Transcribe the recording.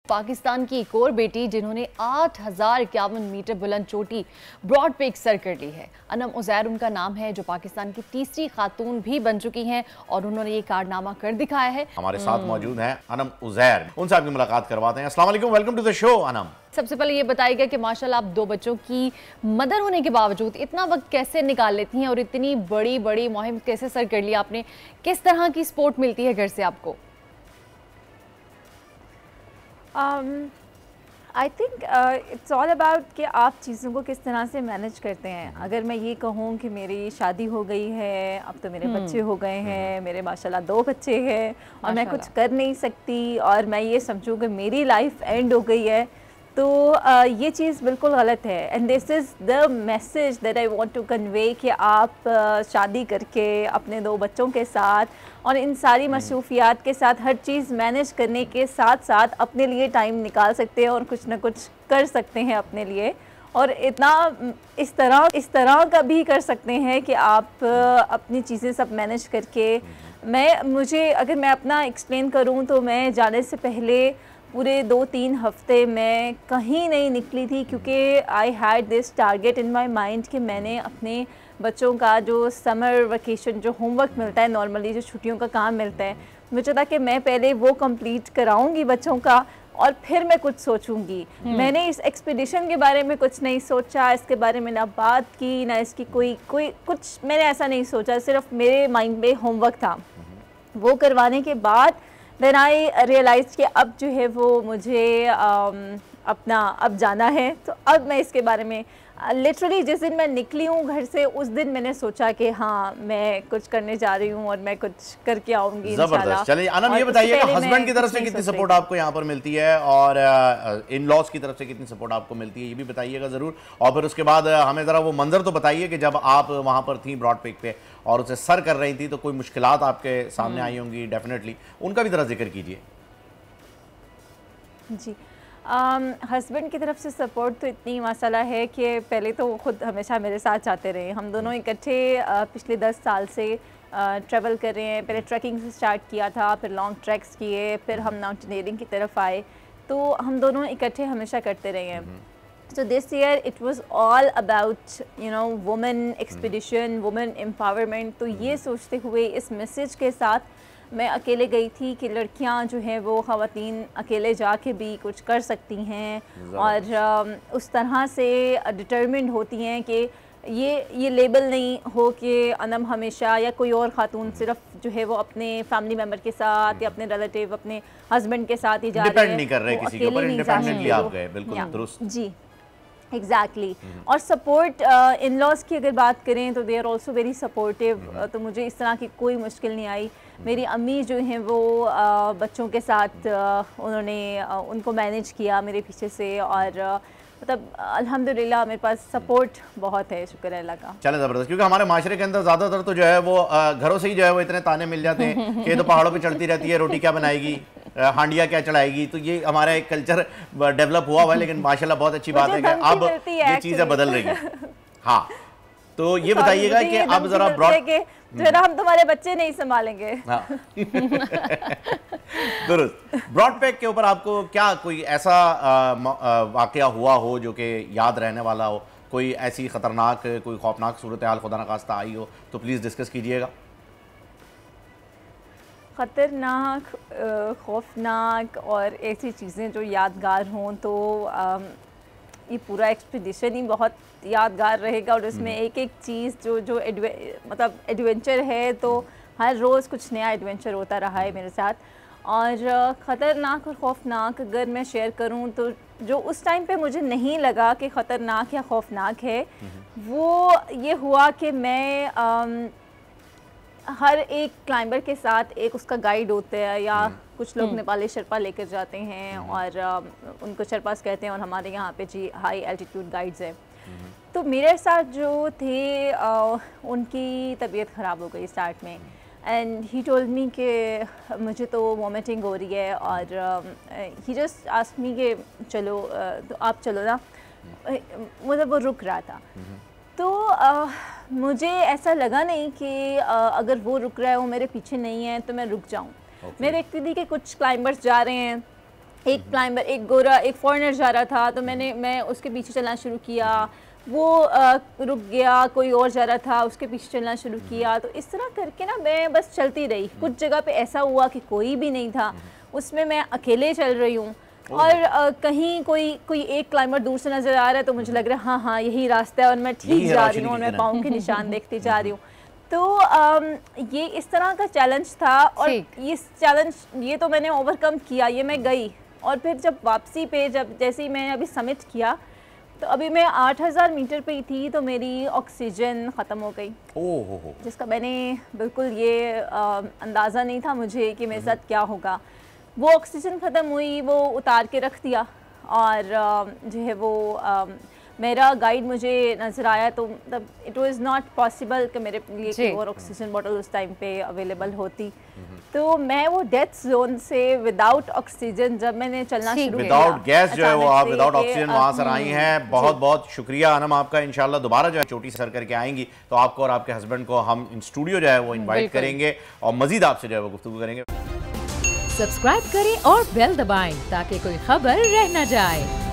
पाकिस्तान की एक और बेटी जिन्होंने 8051 मीटर बुलंद चोटी ब्रॉड पेक सर कर ली है। अनम उज़ैर उनका नाम है, जो पाकिस्तान की तीसरी खातून भी बन चुकी हैं और उन्होंने ये कारनामा कर दिखाया है। हमारे साथ मौजूद हैं अनम उज़ैर, उनसे आपकी मुलाकात करवाते हैं। अस्सलाम वालेकुम, welcome to the show Anam. सबसे पहले ये बताइएगा कि माशाल्लाह आप 2 बच्चों की मदर होने के बावजूद इतना वक्त कैसे निकाल लेती हैं और इतनी बड़ी बड़ी मुहिम कैसे सर कर लिया आपने? किस तरह की सपोर्ट मिलती है घर से आपको? I think it's all about कि आप चीज़ों को किस तरह से मैनेज करते हैं। अगर मैं ये कहूँ कि मेरी शादी हो गई है, अब तो मेरे बच्चे हो गए हैं, मेरे माशाल्लाह 2 बच्चे हैं और मैं कुछ कर नहीं सकती और मैं ये समझूँ कि मेरी लाइफ एंड हो गई है, तो ये चीज़ बिल्कुल गलत है। And this is the message that I want to convey कि आप शादी करके अपने 2 बच्चों के साथ और इन सारी मसरूफियात के साथ हर चीज़ मैनेज करने के साथ साथ अपने लिए टाइम निकाल सकते हैं और कुछ ना कुछ कर सकते हैं अपने लिए, और इतना इस तरह का भी कर सकते हैं कि आप अपनी चीज़ें सब मैनेज करके। अगर मैं अपना एक्सप्लेन करूँ तो मैं जाने से पहले पूरे 2-3 हफ्ते मैं कहीं नहीं निकली थी, क्योंकि I had this target in my mind कि मैंने अपने बच्चों का जो समर वेकेशन जो होमवर्क मिलता है, नॉर्मली जो छुट्टियों का काम मिलता है, मुझे था कि मैं पहले वो कंप्लीट कराऊंगी बच्चों का और फिर मैं कुछ सोचूंगी। मैंने इस एक्सपीडिशन के बारे में कुछ नहीं सोचा, इसके बारे में ना बात की ना इसकी कोई कुछ मैंने ऐसा नहीं सोचा, सिर्फ मेरे माइंड में होमवर्क था। वो करवाने के बाद देन आई रियलाइज कि अब जो है वो मुझे अपना अब जाना है, तो अब मैं इसके बारे में लिटरली जिस दिन मैं निकली हूँ घर से उस दिन मैंने सोचा कि हाँ मैं कुछ करने जा रही हूँ और मैं कुछ करके आऊँगी इंशाल्लाह। चलिए अनम, ये बताइएगा हस्बैंड की तरफ से कितनी सपोर्ट आपको यहाँ पर मिलती है और इन लॉज की तरफ से कितनी सपोर्ट आपको मिलती है, ये भी बताइएगा ज़रूर। और फिर उसके बाद हमें ज़रा वो मंजर तो बताइए कि जब आप वहाँ पर थी ब्रॉड पेक पे और उसे सर कर रही थी तो कोई मुश्किलात आपके सामने आई होंगी डेफिनेटली, उनका भी ज़रा जिक्र कीजिए। जी, हस्बैंड की तरफ से सपोर्ट तो इतनी मसाला है कि पहले तो वो खुद हमेशा मेरे साथ जाते रहे। हम दोनों इकट्ठे पिछले 10 साल से ट्रैवल कर रहे हैं। पहले ट्रैकिंग से स्टार्ट किया था, फिर लॉन्ग ट्रैक्स किए, फिर हम माउंटेनियरिंग की तरफ आए, तो हम दोनों इकट्ठे हमेशा करते रहे हैं। So this year it was all about women expedition, women empowerment। तो ये सोचते हुए इस मैसेज के साथ मैं अकेले गई थी कि लड़कियां जो हैं वो ख़वातीन अकेले जाके भी कुछ कर सकती हैं और उस तरह से डिटर्मिन्ड होती हैं कि ये लेबल नहीं हो कि अनम हमेशा या कोई और ख़ातून सिर्फ जो है वो अपने फैमिली मेम्बर के साथ या अपने रिलेटिव अपने हस्बैंड के साथ ही जा रहे हैं, डिपेंड नहीं कर रहे किसी के ऊपर, इंडिपेंडेंटली आप गए। बिल्कुल दुरुस्त जी, एग्जैक्टली। और सपोर्ट इन लॉज की अगर बात करें तो they are also very supportive, तो मुझे इस तरह की कोई मुश्किल नहीं आई। मेरी अम्मी जो हैं वो बच्चों के साथ उन्होंने उनको मैनेज किया मेरे पीछे से, और मतलब अल्हम्दुलिल्लाह मेरे पास सपोर्ट बहुत है, शुक्र है अल्लाह का। चले ज़बरदस्त, क्योंकि हमारे माशरे के अंदर ज़्यादातर तो जो है वो घरों से ही जो है वो इतने ताने मिल जाते हैं कि ये तो पहाड़ों पे चढ़ती रहती है, रोटी क्या बनाएगी, हांडिया क्या चढ़ाएगी। तो ये हमारा एक कल्चर डेवलप हुआ है, लेकिन माशाल्लाह बहुत अच्छी बात है कि अब ये चीज़ें बदल रही हैं। हाँ, तो ये बताइएगा कि अब ज़रा ब्रॉड हम तुम्हारे बच्चे नहीं संभालेंगे। हाँ। दुरुस्त। ब्रॉड पेक के ऊपर आपको क्या कोई ऐसा वाकया हुआ हो जो कि याद रहने वाला हो, कोई ऐसी ख़तरनाक कोई खौफनाक सूरत हाल खुदा न खास्ता आई हो, तो प्लीज़ डिस्कस कीजिएगा। ख़तरनाक, खौफनाक और ऐसी चीज़ें जो यादगार हों, तो ये पूरा एक्सपीडिशन ही बहुत यादगार रहेगा और उसमें एक एक चीज़ जो मतलब एडवेंचर है, तो हर रोज़ कुछ नया एडवेंचर होता रहा है मेरे साथ। और ख़तरनाक और खौफनाक अगर मैं शेयर करूं तो जो उस टाइम पे मुझे नहीं लगा कि ख़तरनाक या खौफनाक है, वो ये हुआ कि मैं हर एक क्लाइंबर के साथ एक उसका गाइड होता है, या कुछ लोग नेपाली शर्पा लेकर जाते हैं और उनको शर्पास कहते हैं, और हमारे यहाँ पे जी हाई एल्टीट्यूड गाइड्स हैं। तो मेरे साथ जो थे उनकी तबीयत ख़राब हो गई स्टार्ट में, एंड ही टोल्ड मी कि मुझे तो वॉमिटिंग हो रही है, और ही जस्ट आस्क्ड मी कि चलो तो आप चलो ना, मतलब वो रुक रहा था। तो मुझे ऐसा लगा नहीं कि अगर वो रुक रहा है, वो मेरे पीछे नहीं है तो मैं रुक जाऊं। मैं देखती थी कि कुछ क्लाइंबर्स जा रहे हैं एक क्लाइंबर, एक गोरा, एक फॉरेनर जा रहा था तो मैं उसके पीछे चलना शुरू किया, वो रुक गया, कोई और जा रहा था उसके पीछे चलना शुरू किया। तो इस तरह करके ना मैं बस चलती रही। कुछ जगह पे ऐसा हुआ कि कोई भी नहीं था, उसमें मैं अकेले चल रही हूँ और कहीं कोई एक क्लाइंबर दूर से नज़र आ रहा है तो मुझे लग रहा है हाँ हाँ यही रास्ता है और मैं ठीक जा रही हूँ और मैं पाँव के निशान देखती जा रही हूँ। तो ये इस तरह का चैलेंज था और ये तो मैंने ओवरकम किया, ये मैं गई। और फिर जब वापसी पे जैसे ही मैंने अभी समिट किया तो अभी मैं 8000 मीटर पे ही थी तो मेरी ऑक्सीजन ख़त्म हो गई। ओह, जिसका मैंने बिल्कुल ये अंदाज़ा नहीं था मुझे कि मेरे साथ क्या होगा। वो ऑक्सीजन ख़त्म हुई, वो उतार के रख दिया और जो है वो मेरा गाइड मुझे नज़र आया तो मतलब इट वाज नॉट पॉसिबल कि मेरे लिए कोई और ऑक्सीजन बॉटल उस टाइम पे अवेलेबल होती। तो मैं वो डेथ जोन से विदाउट ऑक्सीजन जब मैंने चलना शुरू किया, विदाउट गैस जो है वो आप विदाउट ऑक्सीजन वहाँ सर आई हैं। बहुत बहुत शुक्रिया अनम आपका। इंशाल्लाह दोबारा जो है चोटी सर करके आएंगी तो आपको और आपके हस्बैंड को हम इन स्टूडियो जो है वो इन्वाइट करेंगे और मजीद आपसे जो है वो गुफ्तगू करेंगे। सब्सक्राइब करें और बेल दबाएं ताकि कोई खबर रह न जाए।